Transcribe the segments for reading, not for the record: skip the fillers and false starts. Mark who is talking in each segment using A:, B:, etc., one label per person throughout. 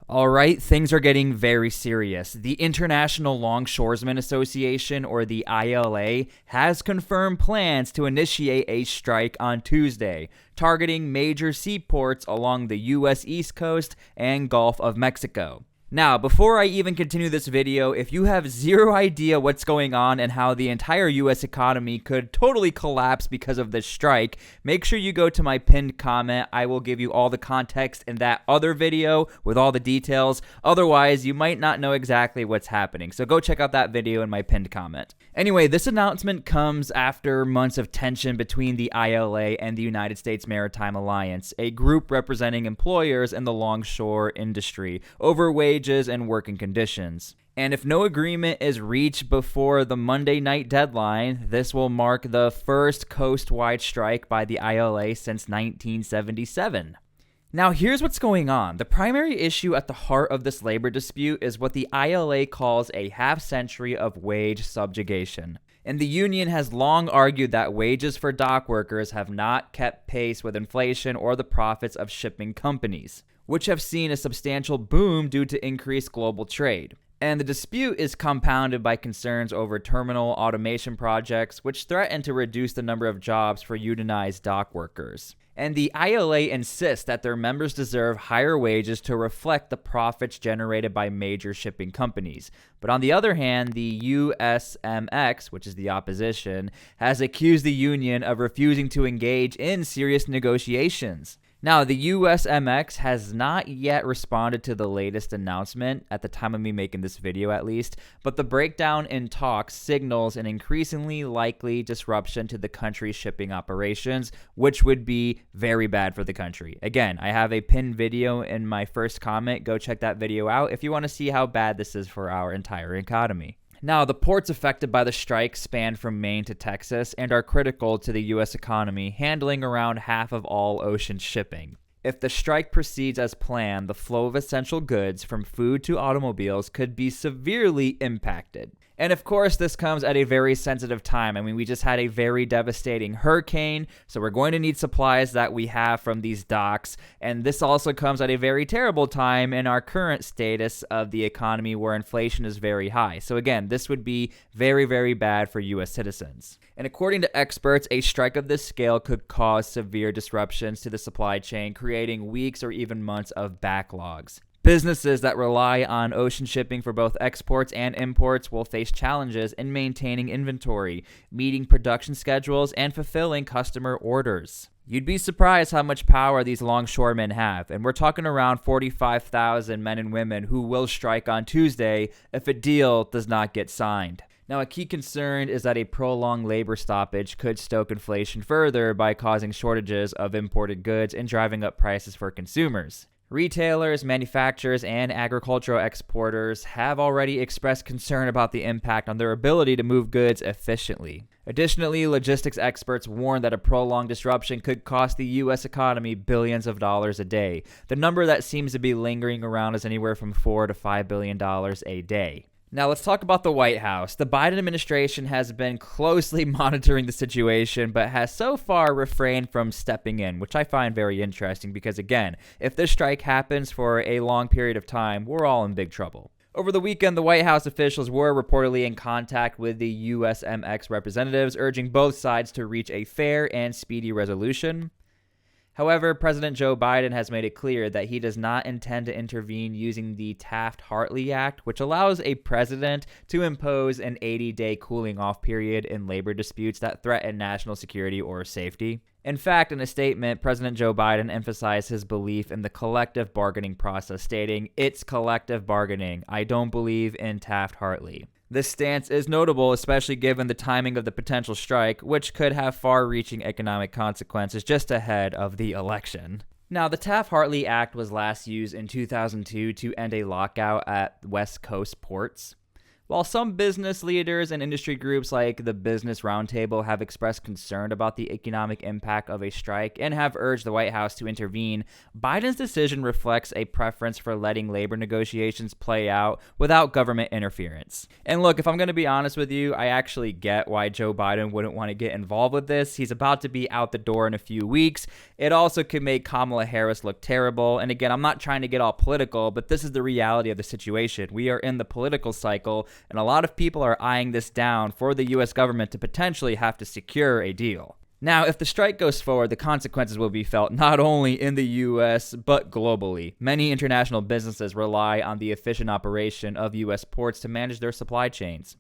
A: Alright, things are getting very serious. The International Longshoremen Association, or the ILA, has confirmed plans to initiate a strike on Tuesday, targeting major seaports along the U.S. East Coast and Gulf of Mexico. Now, before I even continue this video, if you have zero idea what's going on and how the entire US economy could totally collapse because of this strike, make sure you go to my pinned comment. I will give you all the context in that other video with all the details. Otherwise, you might not know exactly what's happening. So go check out that video in my pinned comment. Anyway, this announcement comes after months of tension between the ILA and the United States Maritime Alliance, a group representing employers in the longshore industry, over wages and working conditions. And if no agreement is reached before the Monday night deadline, this will mark the first coast-wide strike by the ILA since 1977. Now, here's what's going on. The primary issue at the heart of this labor dispute is what the ILA calls a half-century of wage subjugation. And the union has long argued that wages for dock workers have not kept pace with inflation or the profits of shipping companies, which have seen a substantial boom due to increased global trade. And the dispute is compounded by concerns over terminal automation projects, which threaten to reduce the number of jobs for unionized dock workers. And the ILA insists that their members deserve higher wages to reflect the profits generated by major shipping companies. But on the other hand, the USMX, which is the opposition, has accused the union of refusing to engage in serious negotiations. Now, the USMX has not yet responded to the latest announcement, at the time of me making this video at least, but the breakdown in talks signals an increasingly likely disruption to the country's shipping operations, which would be very bad for the country. Again, I have a pinned video in my first comment. Go check that video out if you want to see how bad this is for our entire economy. Now, the ports affected by the strike span from Maine to Texas and are critical to the U.S. economy, handling around half of all ocean shipping. If the strike proceeds as planned, the flow of essential goods from food to automobiles could be severely impacted. And of course, this comes at a very sensitive time. I mean, we just had a very devastating hurricane, so we're going to need supplies that we have from these docks. And this also comes at a very terrible time in our current status of the economy where inflation is very high. So again, this would be very, very bad for U.S. citizens. And according to experts, a strike of this scale could cause severe disruptions to the supply chain, creating weeks or even months of backlogs. Businesses that rely on ocean shipping for both exports and imports will face challenges in maintaining inventory, meeting production schedules, and fulfilling customer orders. You'd be surprised how much power these longshoremen have, and we're talking around 45,000 men and women who will strike on Tuesday if a deal does not get signed. Now, a key concern is that a prolonged labor stoppage could stoke inflation further by causing shortages of imported goods and driving up prices for consumers. Retailers, manufacturers, and agricultural exporters have already expressed concern about the impact on their ability to move goods efficiently. Additionally, logistics experts warn that a prolonged disruption could cost the U.S. economy billions of dollars a day. The number that seems to be lingering around is anywhere from $4 to $5 billion a day. Now, let's talk about the White House. The Biden administration has been closely monitoring the situation, but has so far refrained from stepping in, which I find very interesting because, again, if this strike happens for a long period of time, we're all in big trouble. Over the weekend, the White House officials were reportedly in contact with the USMX representatives, urging both sides to reach a fair and speedy resolution. However, President Joe Biden has made it clear that he does not intend to intervene using the Taft-Hartley Act, which allows a president to impose an 80-day cooling-off period in labor disputes that threaten national security or safety. In fact, in a statement, President Joe Biden emphasized his belief in the collective bargaining process, stating, "It's collective bargaining. I don't believe in Taft-Hartley." This stance is notable, especially given the timing of the potential strike, which could have far-reaching economic consequences just ahead of the election. Now, the Taft-Hartley Act was last used in 2002 to end a lockout at West Coast ports. While some business leaders and industry groups like the Business Roundtable have expressed concern about the economic impact of a strike and have urged the White House to intervene, Biden's decision reflects a preference for letting labor negotiations play out without government interference. And look, if I'm going to be honest with you, I actually get why Joe Biden wouldn't want to get involved with this. He's about to be out the door in a few weeks. It also could make Kamala Harris look terrible. And again, I'm not trying to get all political, but this is the reality of the situation. We are in the political cycle, and a lot of people are eyeing this down for the U.S. government to potentially have to secure a deal. Now, if the strike goes forward, the consequences will be felt not only in the U.S., but globally. Many international businesses rely on the efficient operation of U.S. ports to manage their supply chains.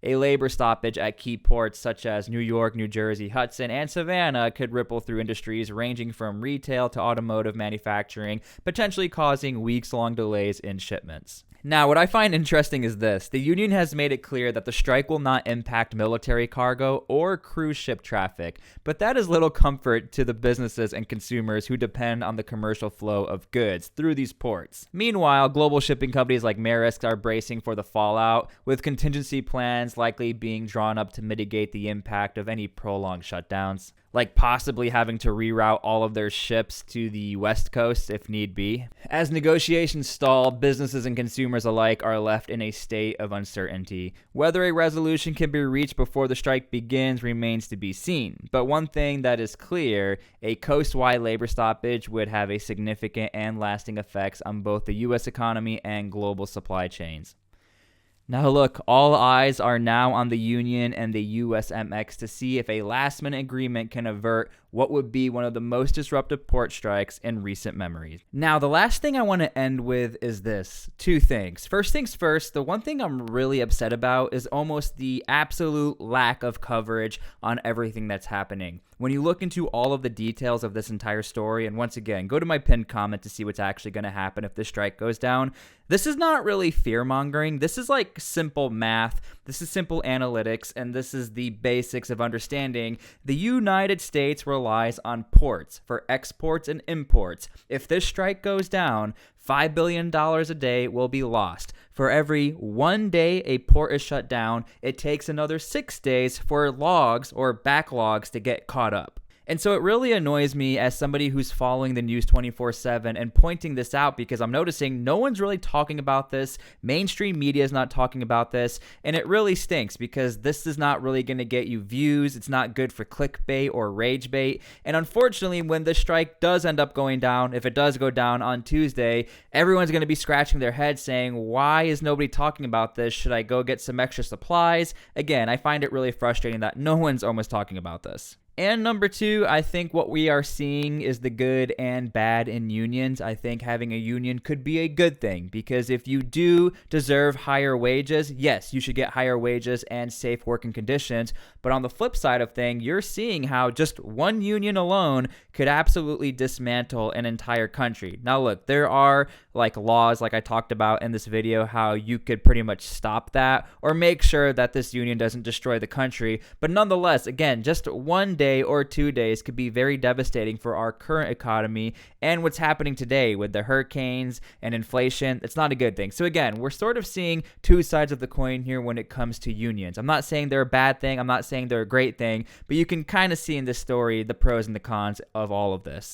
A: A labor stoppage at key ports such as New York, New Jersey, Hudson, and Savannah could ripple through industries ranging from retail to automotive manufacturing, potentially causing weeks-long delays in shipments. Now, what I find interesting is this. The union has made it clear that the strike will not impact military cargo or cruise ship traffic, but that is little comfort to the businesses and consumers who depend on the commercial flow of goods through these ports. Meanwhile, global shipping companies like Maersk are bracing for the fallout, with contingency plans likely being drawn up to mitigate the impact of any prolonged shutdowns, like possibly having to reroute all of their ships to the West Coast if need be. As negotiations stall, businesses and consumers alike are left in a state of uncertainty. Whether a resolution can be reached before the strike begins remains to be seen. But one thing that is clear, a coast-wide labor stoppage would have a significant and lasting effects on both the U.S. economy and global supply chains. Now look, all eyes are now on the union and the USMX to see if a last-minute agreement can avert what would be one of the most disruptive port strikes in recent memory. Now, the last thing I want to end with is this. Two things. First things first, the one thing I'm really upset about is almost the absolute lack of coverage on everything that's happening. When you look into all of the details of this entire story, and once again, go to my pinned comment to see what's actually going to happen if this strike goes down, this is not really fear-mongering. This is like simple math. This is simple analytics, and this is the basics of understanding the United States relies on ports for exports and imports. If this strike goes down, $5 billion a day will be lost. For every 1 day a port is shut down, it takes another 6 days for logs or backlogs to get caught up. And so it really annoys me as somebody who's following the news 24/7 and pointing this out, because I'm noticing no one's really talking about this. Mainstream media is not talking about this, and it really stinks because this is not really going to get you views. It's not good for clickbait or rage bait. And unfortunately, when the strike does end up going down, if it does go down on Tuesday, everyone's going to be scratching their head saying, why is nobody talking about this? Should I go get some extra supplies? Again, I find it really frustrating that no one's almost talking about this. And number two, I think what we are seeing is the good and bad in unions. I think having a union could be a good thing, because if you do deserve higher wages, yes, you should get higher wages and safe working conditions. But on the flip side of things, you're seeing how just one union alone could absolutely dismantle an entire country. Now look, there are like laws, like I talked about in this video, how you could pretty much stop that or make sure that this union doesn't destroy the country. But nonetheless, again, just 1 day or 2 days could be very devastating for our current economy and what's happening today with the hurricanes and inflation. It's not a good thing. So again, we're sort of seeing two sides of the coin here when it comes to unions. I'm not saying they're a bad thing. I'm not saying they're a great thing, but you can kind of see in this story the pros and the cons of all of this.